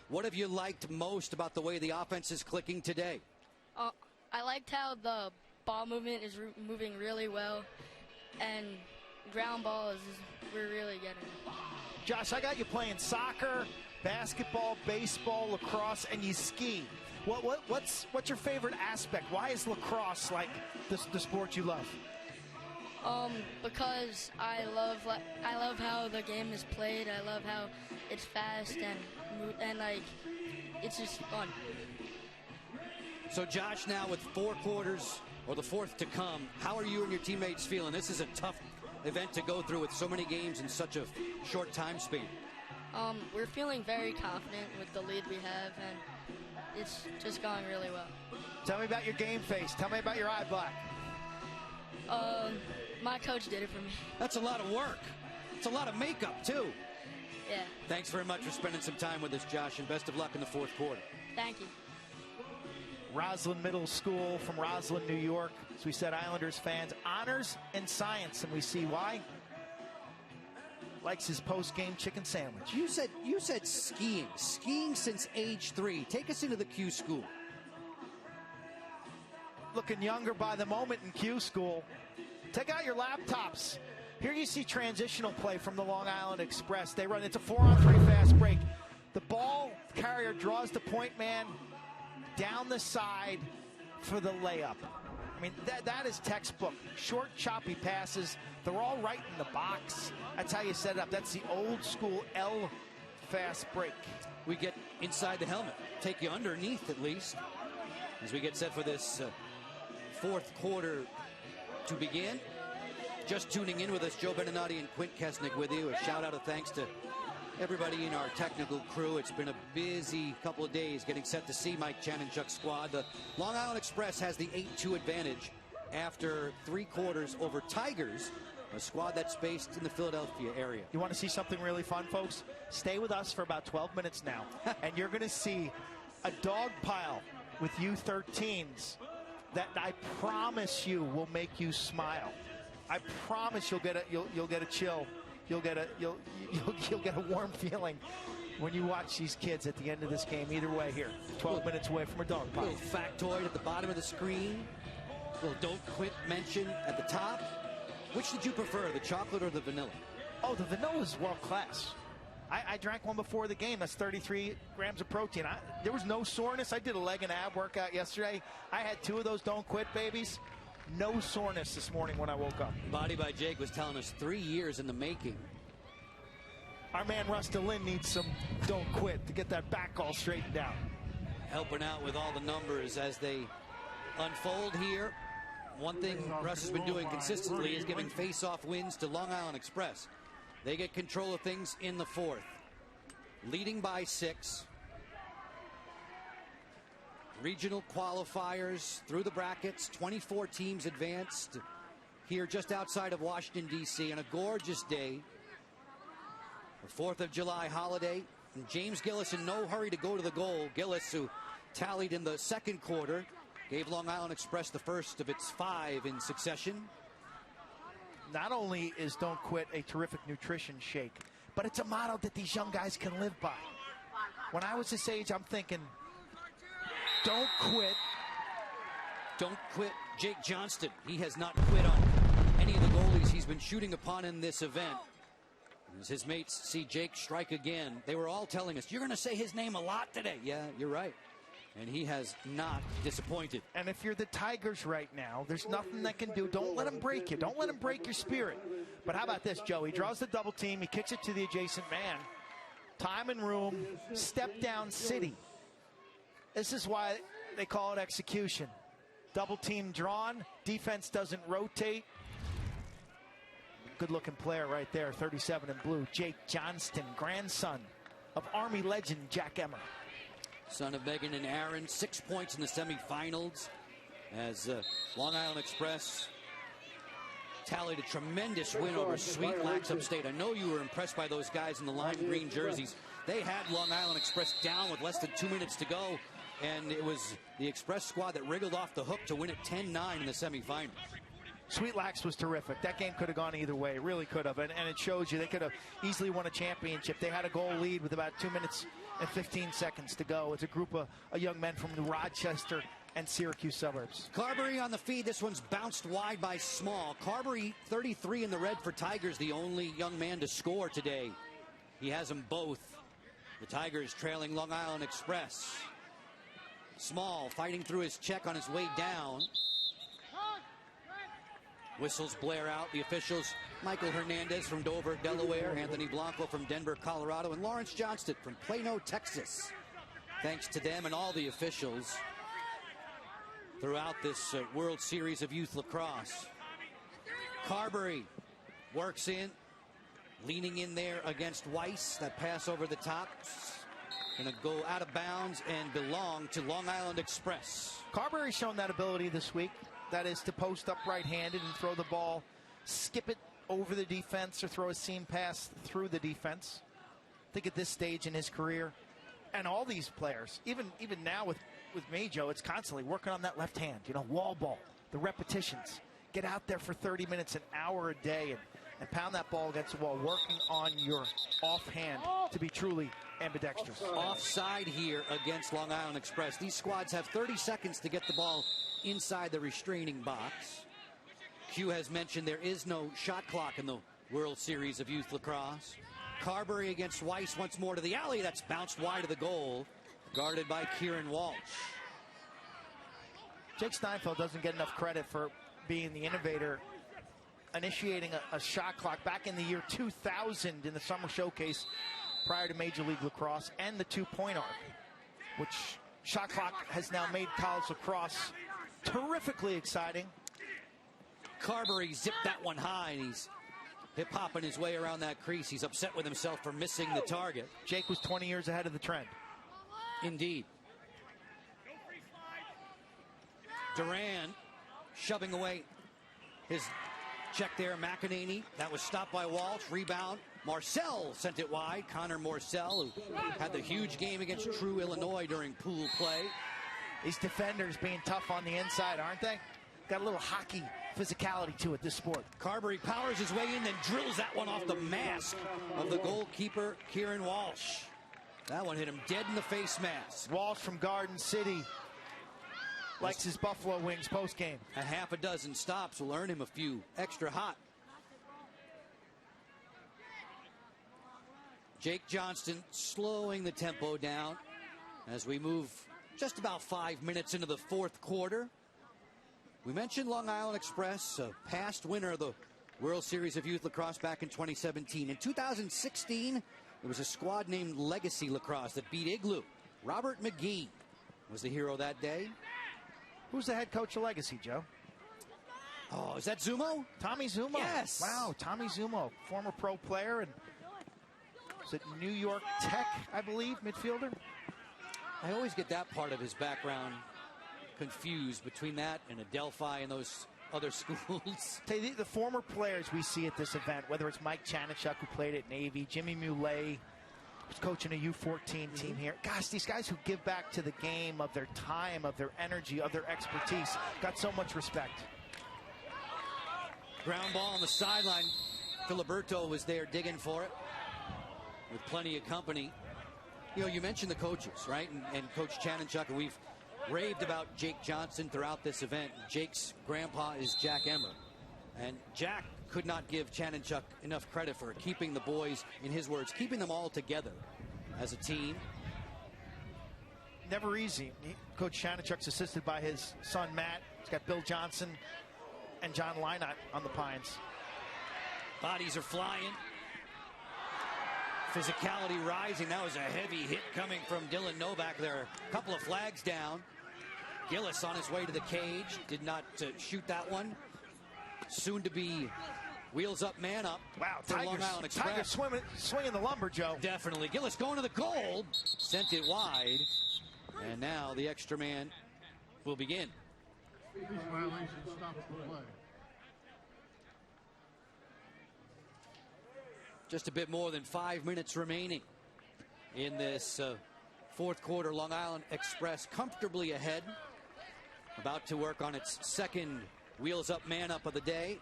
What have you liked most about the way the offense is clicking today? I liked how the ball movement is moving really well, and ground balls we're really getting. Josh, I got you playing soccer, basketball, baseball, lacrosse, and you ski. What's your favorite aspect? Why is lacrosse like the sport you love? Because I love how the game is played. I love how it's fast and like it's just fun. So Josh, now with 4 quarters or the 4th to come, how are you and your teammates feeling? This is a tough event to go through with so many games in such a short time span. We're feeling very confident with the lead we have, and it's just going really well. Tell me about your game face. Tell me about your eye black. My coach did it for me. That's a lot of work. It's a lot of makeup, too. Yeah. Thanks very much for spending some time with us, Josh, and best of luck in the 4th quarter. Thank you. Roslyn Middle School from Roslyn, New York. As we said, Islanders fans, honors and science, and we see why. Likes his post-game chicken sandwich. You said skiing. Skiing since age 3. Take us into the Q school. Looking younger by the moment in Q school. Take out your laptops. Here you see transitional play from the Long Island Express. They run, it's a 4-on-3 fast break. The ball carrier draws the point man down the side for the layup. I mean, that is textbook. Short, choppy passes. They're all right in the box. That's how you set it up. That's the old school L fast break. We get inside the helmet. Take you underneath at least. As we get set for this 4th quarter to begin. Just tuning in with us, Joe Beninati and Quint Kesnick with you. A shout out of thanks to everybody in our technical crew. It's been a busy couple of days getting set to see Mike Chanenchuk's squad. The Long Island Express has the 8-2 advantage after 3 quarters over Tigers, a squad that's based in the Philadelphia area. You want to see something really fun, folks? Stay with us for about 12 minutes now, and you're going to see a dog pile with U13s that I promise you will make you smile. I promise you'll get a chill. You'll get a warm feeling when you watch these kids at the end of this game. Either way, here, 12 minutes away from a dog pile. A little factoid at the bottom of the screen. A little don't quit mention at the top. Which did you prefer, the chocolate or the vanilla? Oh, the vanilla is world class. I drank one before the game. That's 33 grams of protein. There was no soreness. I did a leg and ab workout yesterday. I had 2 of those don't quit babies. No soreness this morning when I woke up. Body by Jake was telling us 3 years in the making. Our man Rusta Lynn needs some don't quit to get that back all straightened out. Helping out with all the numbers as they unfold here. One thing Russ has been doing consistently is giving face-off wins to Long Island Express. They get control of things in the 4th. Leading by 6. Regional qualifiers through the brackets. 24 teams advanced here just outside of Washington, D.C. on a gorgeous day. The 4th of July holiday. And James Gillis in no hurry to go to the goal. Gillis, who tallied in the 2nd quarter, gave Long Island Express the first of its 5 in succession. Not only is Don't Quit a terrific nutrition shake, but it's a motto that these young guys can live by. When I was this age, I'm thinking, don't quit. Don't quit Jake Johnston. He has not quit on any of the goalies he's been shooting upon in this event. As his mates see Jake strike again, they were all telling us, you're going to say his name a lot today. Yeah, you're right. And he has not disappointed. And if you're the Tigers right now, there's nothing that can do. Don't let him break you. Don't let him break your spirit. But how about this, Joe? He draws the double team. He kicks it to the adjacent man. Time and room. Step down city. This is why they call it execution. Double team drawn. Defense doesn't rotate. Good looking player right there. 37 in blue. Jake Johnston, grandson of Army legend Jack Emmer. Son of Megan and Aaron, 6 points in the semifinals as Long Island Express tallied a tremendous win over Sweet Lax Upstate. I know you were impressed by those guys in the lime green jerseys. They had Long Island Express down with less than 2 minutes to go, and it was the Express squad that wriggled off the hook to win it 10-9 in the semifinals. Sweet Lax was terrific. That game could have gone either way. It really could have. And it shows you they could have easily won a championship. They had a goal lead with about 2 minutes and 15 seconds to go. It's a group of young men from the Rochester and Syracuse suburbs. Carberry on the feed. This one's bounced wide by Small. Carberry, 33 in the red for Tigers, the only young man to score today. He has them both. The Tigers trailing Long Island Express. Small fighting through his check on his way down. Whistles blare out. The officials, Michael Hernandez from Dover, Delaware, Anthony Blanco from Denver, Colorado, and Lawrence Johnston from Plano, Texas. Thanks to them and all the officials throughout this World Series of Youth Lacrosse. Carberry works in, leaning in there against Weiss. That pass over the top. Going to go out of bounds and belong to Long Island Express. Carberry's shown that ability this week. That is to post up right-handed and throw the ball, skip it over the defense or throw a seam pass through the defense. I think at this stage in his career, and all these players, even now with me, Joe, it's constantly working on that left hand, wall ball, the repetitions. Get out there for 30 minutes, an hour a day, and pound that ball against the wall, working on your offhand to be truly ambidextrous. Offside here against Long Island Express. These squads have 30 seconds to get the ball inside the restraining box. Q has mentioned there is no shot clock in the World Series of Youth Lacrosse. Carberry against Weiss once more to the alley. That's bounced wide of the goal. Guarded by Kieran Walsh. Jake Steinfeld doesn't get enough credit for being the innovator, initiating a shot clock back in the year 2000 in the Summer Showcase prior to Major League Lacrosse, and the two-point arc, which shot clock has now made college lacrosse terrifically exciting. Carberry zipped that one high, and he's hip-hopping his way around that crease. He's upset with himself for missing the target. Jake was 20 years ahead of the trend. Indeed. Duran shoving away his check there. McEnany. That was stopped by Walsh. Rebound. Marcel sent it wide. Connor Marcel, who had the huge game against True Illinois during pool play. These defenders being tough on the inside, aren't they? Got a little hockey physicality to it, this sport. Carberry powers his way in, then drills that one off the mask of the goalkeeper, Kieran Walsh. That one hit him dead in the face mask. Walsh from Garden City likes his buffalo wings post-game. A half a dozen stops will earn him a few extra hot. Jake Johnston slowing the tempo down as we move just about 5 minutes into the fourth quarter. We mentioned Long Island Express, a past winner of the World Series of Youth Lacrosse back in 2017. In 2016, it was a squad named Legacy Lacrosse that beat Igloo. Robert McGee was the hero that day. Who's the head coach of Legacy, Joe? Oh, is that Zumo? Tommy Zumo. Yes. Wow, Tommy Zumo, former pro player, and was it New York Tech, I believe, midfielder? I always get that part of his background confused between that and Adelphi and those other schools. The former players we see at this event, whether it's Mike Chanichuk, who played at Navy, Jimmy Muley, who's coaching a U14 team here. Gosh, these guys who give back to the game of their time, of their energy, of their expertise, got so much respect. Ground ball on the sideline. Filiberto was there digging for it with plenty of company. You mentioned the coaches, right? And Coach Chanichuk, and we've raved about Jake Johnson throughout this event. Jake's grandpa is Jack Emmer. And Jack could not give Chanichuk enough credit for keeping the boys, in his words, keeping them all together as a team. Never easy. Coach Chanichuk's assisted by his son, Matt. He's got Bill Johnson and John Lynott on the Pines. Bodies are flying. Physicality rising. That was a heavy hit coming from Dylan Novak there. A couple of flags down. Gillis on his way to the cage. Did not shoot that one. Soon to be wheels up, man up. Wow, for Long Island Express. Tigers swinging the lumber, Joe. Definitely. Gillis going to the goal. Sent it wide. And now the extra man will begin. Violation stops the play. Just a bit more than 5 minutes remaining in this fourth quarter. Long Island Express comfortably ahead. About to work on its second wheels up, man up of the day.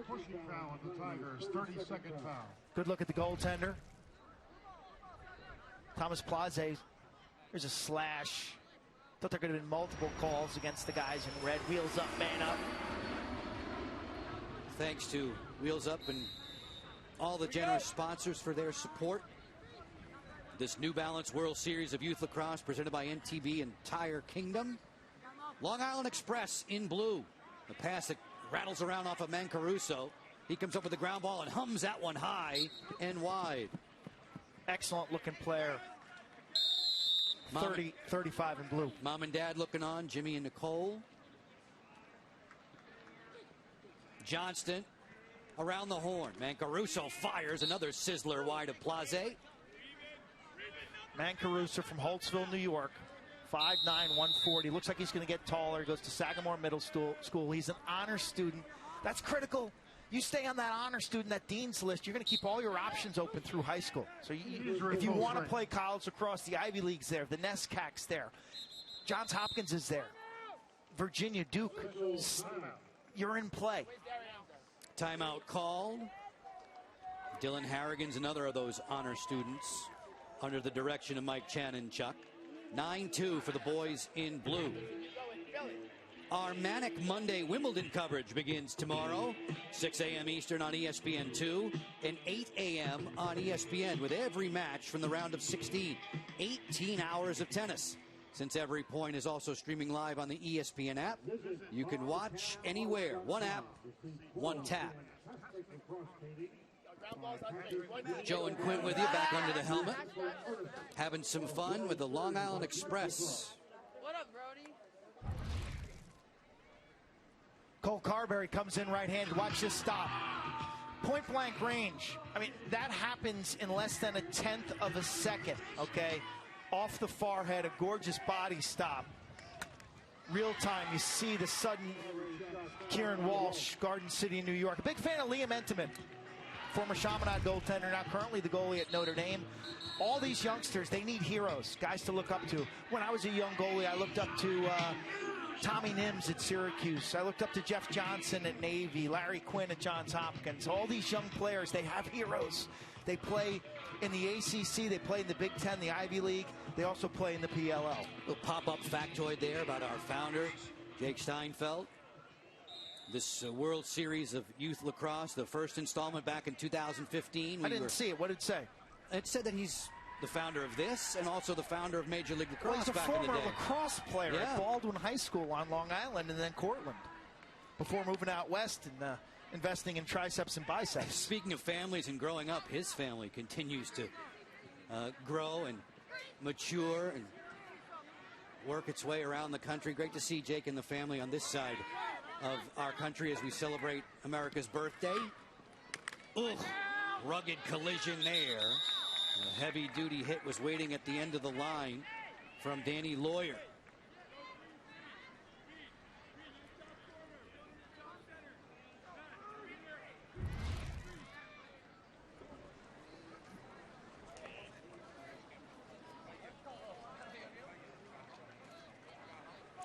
Pushing foul on the Tigers, 30-second foul. Good look at the goaltender. Thomas Plaze, there's a slash. Thought there could have been multiple calls against the guys in red. Wheels up, man up. Thanks to Wheels Up and all the generous sponsors for their support. This New Balance World Series of Youth Lacrosse presented by NTB and Tire Kingdom. Long Island Express in blue. The pass that rattles around off of Mancaruso. He comes up with the ground ball and hums that one high and wide. Excellent looking player. 35 in blue. Mom and Dad looking on, Jimmy and Nicole. Johnston around the horn. Mancaruso fires another sizzler wide of Plaze. Mancaruso from Holtzville, New York. 5'9", 140. Looks like he's going to get taller. He goes to Sagamore Middle School. He's an honor student. That's critical. You stay on that honor student, that dean's list, you're going to keep all your options open through high school. So if you want to play college lacrosse, the Ivy League's there, the NESCAC's there, Johns Hopkins is there, Virginia, Duke, you're in play. Timeout called. Dylan Harrigan's another of those honor students under the direction of Mike Chanenchuk. 9-2 for the boys in blue. Our Manic Monday Wimbledon coverage begins tomorrow, 6 a.m. Eastern on ESPN2 and 8 a.m. on ESPN with every match from the round of 16. 18 hours of tennis. Since every point is also streaming live on the ESPN app, you can watch anywhere. One app, one tap. Joe and Quint with you back under the helmet. Having some fun with the Long Island Express. What up, Brody? Cole Carberry comes in right-handed. Watch this stop. Point-blank range. I mean, that happens in less than a tenth of a second, okay? Off the far head, a gorgeous body stop. Real time, you see the sudden Kieran Walsh, Garden City, New York. A big fan of Liam Entenmann, former Chaminade goaltender, now currently the goalie at Notre Dame. All these youngsters, they need heroes, guys to look up to. When I was a young goalie, I looked up to Tommy Nims at Syracuse. I looked up to Jeff Johnson at Navy, Larry Quinn at Johns Hopkins. All these young players, they have heroes. They play in the ACC, they play in the Big Ten, the Ivy League. They also play in the PLL. A little pop-up factoid there about our founder, Jake Steinfeld. This World Series of Youth Lacrosse, the first installment back in 2015. I didn't see it. What did it say? It said that he's the founder of this and also the founder of Major League Lacrosse He's a back in the former day. lacrosse player at Baldwin High School on Long Island and then Cortland before moving out west and investing in triceps and biceps. Speaking of families and growing up, his family continues to grow and mature and work its way around the country. Great to see Jake and the family on this side of our country as we celebrate America's birthday. Ugh, rugged collision there. A heavy-duty hit was waiting at the end of the line from Danny Lawyer.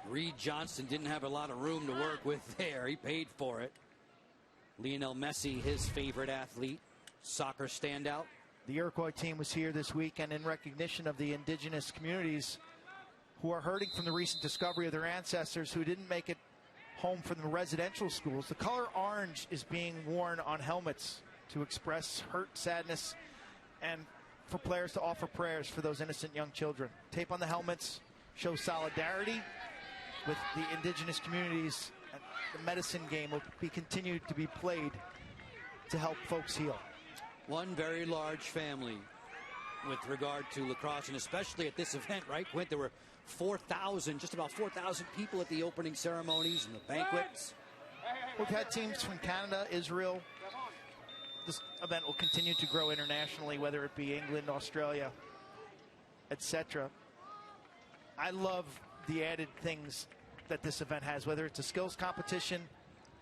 Reed Johnston didn't have a lot of room to work with there. He paid for it. Lionel Messi, his favorite athlete, soccer standout. The Iroquois team was here this weekend in recognition of the indigenous communities who are hurting from the recent discovery of their ancestors who didn't make it home from the residential schools. The color orange is being worn on helmets to express hurt, sadness, and for players to offer prayers for those innocent young children. Tape on the helmets shows solidarity with the indigenous communities. And the medicine game will be continued to be played to help folks heal. One very large family with regard to lacrosse, and especially at this event, right, Quint? There were 4,000, just about 4,000 people at the opening ceremonies and the banquets. We've had teams from Canada, Israel. This event will continue to grow internationally, whether it be England, Australia, etc. I love the added things that this event has, whether it's a skills competition,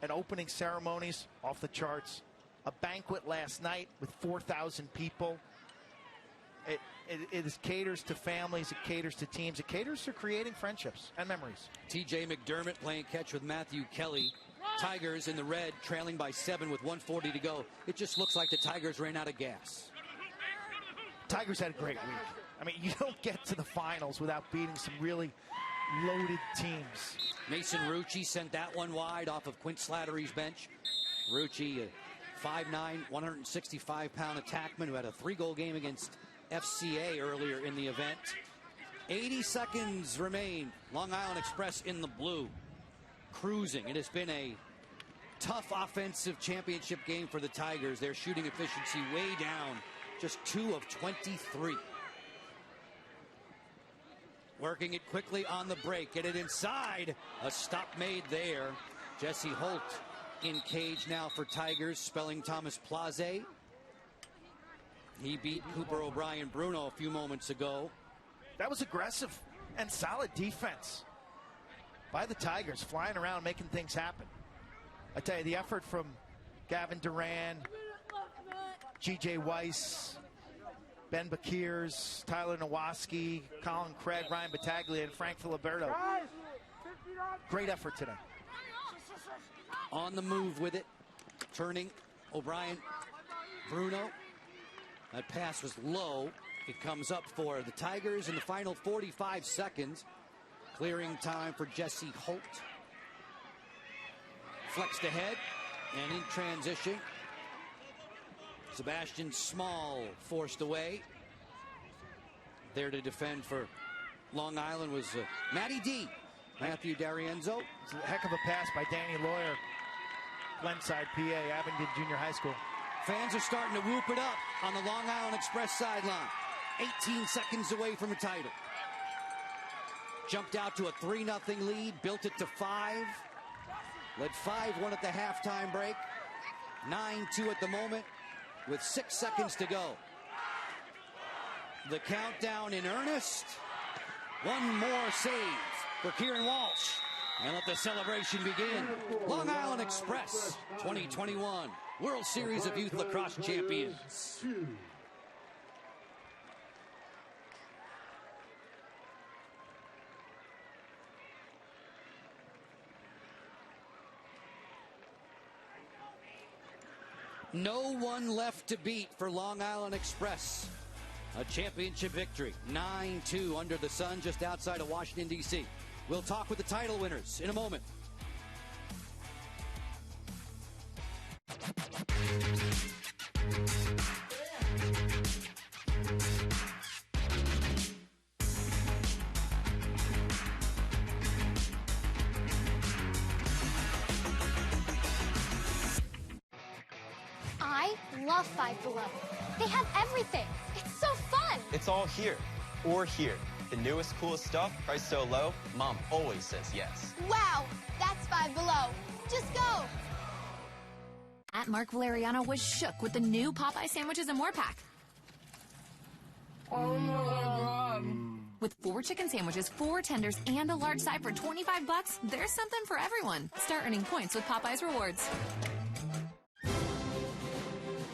an opening ceremonies off the charts, a banquet last night with 4,000 people. It caters to families, it caters to teams, it caters to creating friendships and memories. TJ McDermott playing catch with Matthew Kelly. Tigers in the red, trailing by 7 with 1:40 to go. It just looks like the Tigers ran out of gas. Tigers had a great week. I mean, you don't get to the finals without beating some really loaded teams. Mason Rucci sent that one wide off of Quint Slattery's bench. Rucci, 5'9", 165-pound attackman who had a 3-goal game against FCA earlier in the event. 80 seconds remain. Long Island Express in the blue, cruising. It has been a tough offensive championship game for the Tigers. Their shooting efficiency way down, just 2 of 23. Working it quickly on the break. Get it inside. A stop made there. Jesse Holt in cage now for Tigers, spelling Thomas Plaze. He beat Cooper O'Brien Bruno a few moments ago. That was aggressive and solid defense by the Tigers, flying around, making things happen. I tell you, the effort from Gavin Duran, G.J. Weiss, Ben Bakirs, Tyler Nowaski, Colin Craig, Ryan Battaglia, and Frank Filiberto. Great effort today. On the move with it, turning O'Brien Bruno. That pass was low. It comes up for the Tigers in the final 45 seconds. Clearing time for Jesse Holt. Flexed ahead and in transition. Sebastian Small forced away. There to defend for Long Island was Matty D. Matthew D'Arienzo. It's a heck of a pass by Danny Lawyer. Glenside, PA, Abingdon Junior High School. Fans are starting to whoop it up on the Long Island Express sideline. 18 seconds away from a title. Jumped out to a 3-0 lead, built it to 5. Led 5-1 at the halftime break. 9-2 at the moment with 6 seconds to go. The countdown in earnest. One more save for Kieran Walsh. And let the celebration begin. Long Island Express 2021 World Series of Youth Lacrosse champions. No one left to beat for Long Island Express. A championship victory, 9-2 under the sun just outside of Washington, D.C. We'll talk with the title winners in a moment. I love Five Below. They have everything. It's so fun. It's all here or here. The newest, coolest stuff, priced so low, Mom always says yes. Wow, that's Five Below. Just go. At Mark Valeriano was shook with the new Popeye sandwiches and more pack. Oh my God. With 4 chicken sandwiches, 4 tenders, and a large side for $25, there's something for everyone. Start earning points with Popeye's Rewards.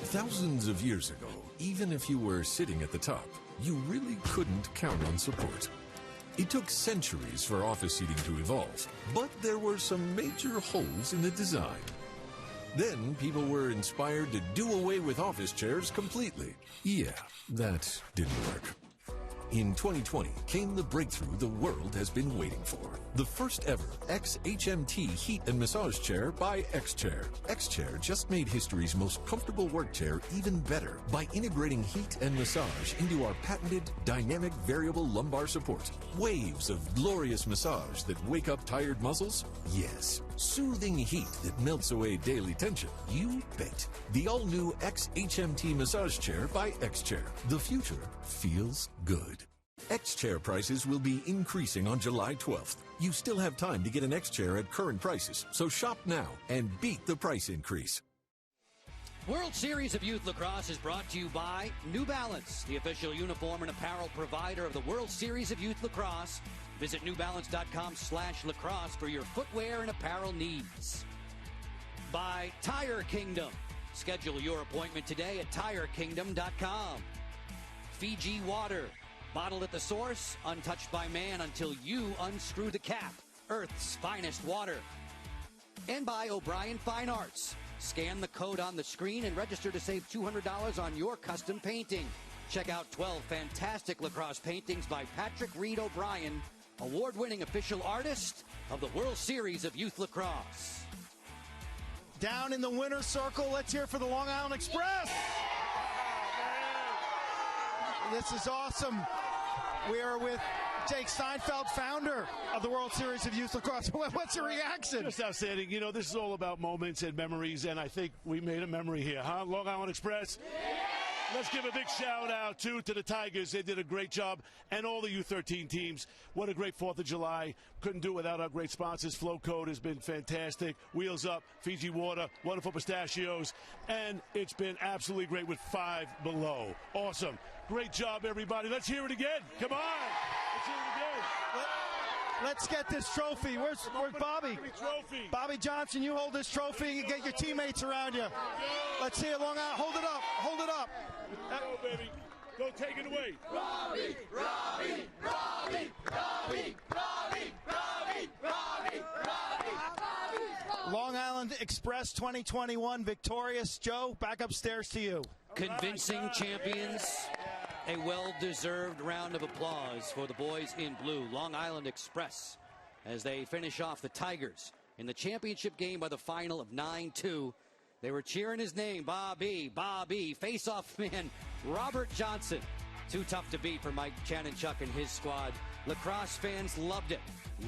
Thousands of years ago, even if you were sitting at the top, you really couldn't count on support. It took centuries for office seating to evolve, but there were some major holes in the design. Then people were inspired to do away with office chairs completely. Yeah, that didn't work. In 2020 came the breakthrough the world has been waiting for. The first ever XHMT heat and massage chair by X-Chair. X-Chair just made history's most comfortable work chair even better by integrating heat and massage into our patented dynamic variable lumbar support. Waves of glorious massage that wake up tired muscles? Yes. Soothing heat that melts away daily tension? You bet. The all-new XHMT massage chair by X-Chair. The future feels good. X-Chair prices will be increasing on July 12th. You still have time to get an X-Chair at current prices, so shop now and beat the price increase. World Series of Youth Lacrosse is brought to you by New Balance, the official uniform and apparel provider of the World Series of Youth Lacrosse. Visit newbalance.com/lacrosse for your footwear and apparel needs. By Tire Kingdom. Schedule your appointment today at tirekingdom.com. Fiji Water. Bottled at the source, untouched by man until you unscrew the cap. Earth's finest water. And by O'Brien Fine Arts. Scan the code on the screen and register to save $200 on your custom painting. Check out 12 fantastic lacrosse paintings by Patrick Reed O'Brien, award-winning official artist of the World Series of Youth Lacrosse. Down in the winner's circle, let's hear for the Long Island Express. This is awesome. We are with Jake Steinfeld, founder of the World Series of Youth Lacrosse. What's your reaction? Just outstanding. You know, this is all about moments and memories, and I think we made a memory here, huh? Long Island Express? Let's give a big shout out, too, to the Tigers. They did a great job, and all the U13 teams. What a great 4th of July. Couldn't do it without our great sponsors. Flow Code has been fantastic. Wheels Up, Fiji Water, wonderful pistachios, and it's been absolutely great with Five Below. Awesome. Great job, everybody. Let's hear it again. Come on. Let's hear it again. Let's get this trophy. Where's Bobby? Bobby Johnson, you hold this trophy and get your teammates around you. Let's hear Long Island. Hold it up. Hold it up. Go, baby. Go take it away. Robbie, Robbie, Robbie, Robbie, Robbie, Robbie, Robbie, Robbie. Long Island Express 2021 victorious. Joe, back upstairs to you. Convincing champions. A well-deserved round of applause for the boys in blue. Long Island Express as they finish off the Tigers in the championship game by the final of 9-2. They were cheering his name, Bobby, Bobby. Face-off man, Robert Johnson. Too tough to beat for Mike Chanenchuk and his squad. Lacrosse fans loved it.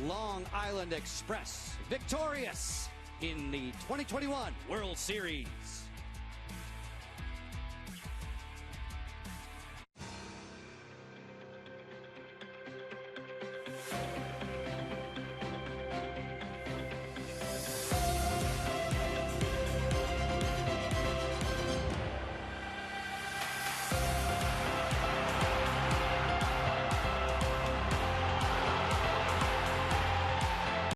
Long Island Express victorious in the 2021 World Series.